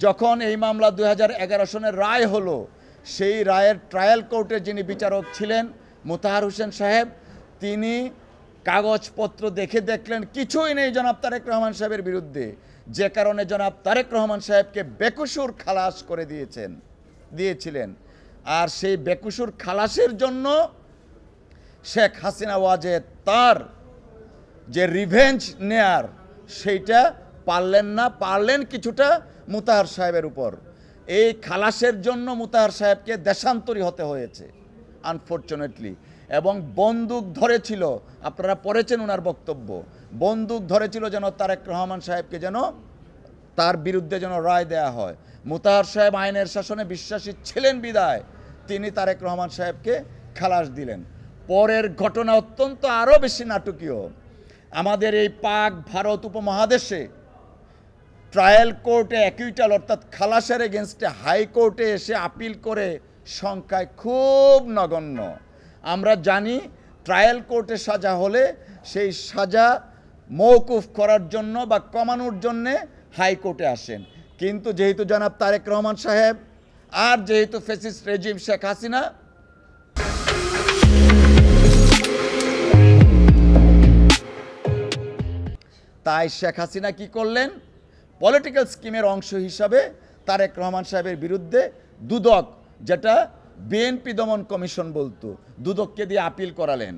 যখন এই মামলা 2011 সনের রায় হলো, সেই রায়ের ট্রায়াল কোর্টে যিনি বিচারক ছিলেন মোতাহার হোসেন সাহেব, তিনি কাগজপত্র দেখলেন কিছুই নেই জনাব তারেক রহমান সাহেবের বিরুদ্ধে, যে কারণে জনাব তারেক রহমান সাহেবকে বেকসুর খালাস করে দিয়েছিলেন। আর সেই বেকসুর খালাসের জন্য শেখ হাসিনা ওয়াজেদ তার যে রিভেঞ্জ নেয়ার সেইটা পারলেন কিছুটা মোতাহার সাহেবের উপর। এই খালাসের জন্য মোতাহার সাহেবকে দেশান্তরী হতে হয়েছে আনফরচুনেটলি। এবং বন্দুক ধরেছিল, আপনারা পড়েছেন ওনার বক্তব্য, বন্দুক ধরেছিল যেন তারেক রহমান সাহেবকে যেন তার বিরুদ্ধে যেন রায় দেয়া হয়। মোতাহার সাহেব আইনের শাসনে বিশ্বাসী ছিলেন বিদায় তিনি তারেক রহমান সাহেবকে খালাস দিলেন। পরের ঘটনা অত্যন্ত আরও বেশি নাটকীয়। আমাদের এই পাক ভারত উপমহাদেশে ট্রায়াল কোর্টে অ্যাকুইটাল অর্থাৎ খালাসের এগেনস্টে হাইকোর্টে এসে আপিল করে সংখ্যায় খুব নগণ্য। আমরা জানি ট্রায়াল কোর্টে সাজা হলে সেই সাজা মওকুফ করার জন্য বা কমানোর জন্যে হাইকোর্টে আসেন, কিন্তু যেহেতু জনাব তারেক রহমান সাহেব আর যেহেতু ফ্যাসিস্ট রেজিম শেখ হাসিনা তাই শেখ হাসিনা কি করলেন, পলিটিক্যাল স্কিমের অংশ হিসাবে তারেক রহমান সাহেবের বিরুদ্ধে দুদক, যেটা বিএনপি দমন কমিশন বলতো, দুদককে দিয়ে আপিল করালেন।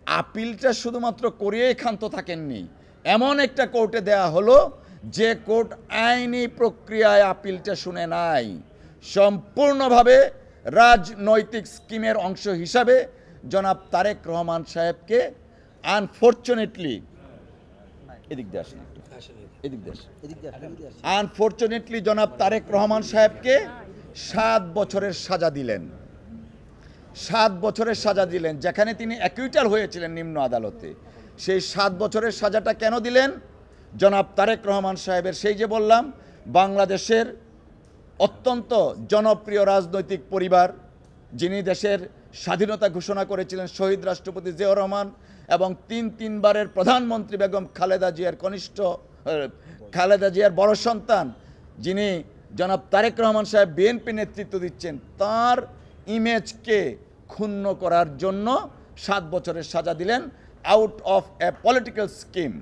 আপিলটা শুধুমাত্র করিয়েই ক্ষান্ত থাকেননি, এমন একটা কোর্টে দেয়া হলো যে কোর্ট আইনি প্রক্রিয়ায় আপিলটা শুনে নাই, সম্পূর্ণভাবে রাজনৈতিক স্কিমের অংশ হিসাবে জনাব তারেক রহমান সাহেবকে আনফরচুনেটলি আনফরচুনেটলি জনাব তারেক রহমান সাহেবকে 7 বছরের সাজা দিলেন। 7 বছরের সাজা দিলেন, যেখানে তিনি অ্যাকুইটাল হয়েছিলেন নিম্ন আদালতে। সেই 7 বছরের সাজাটা কেন দিলেন? জনাব তারেক রহমান সাহেবের সেই যে বললাম বাংলাদেশের অত্যন্ত জনপ্রিয় রাজনৈতিক পরিবার, যিনি দেশের স্বাধীনতা ঘোষণা করেছিলেন শহীদ রাষ্ট্রপতি জিয়াউর রহমান, এবং তিনবারের প্রধানমন্ত্রী বেগম খালেদা জিয়ার বড় সন্তান, যিনি জনাব তারেক রহমান সাহেব বিএনপি নেতৃত্ব দিচ্ছেন, তার ইমেজকে ক্ষুণ্ণ করার জন্য 7 বছরের সাজা দিলেন out of a political scheme.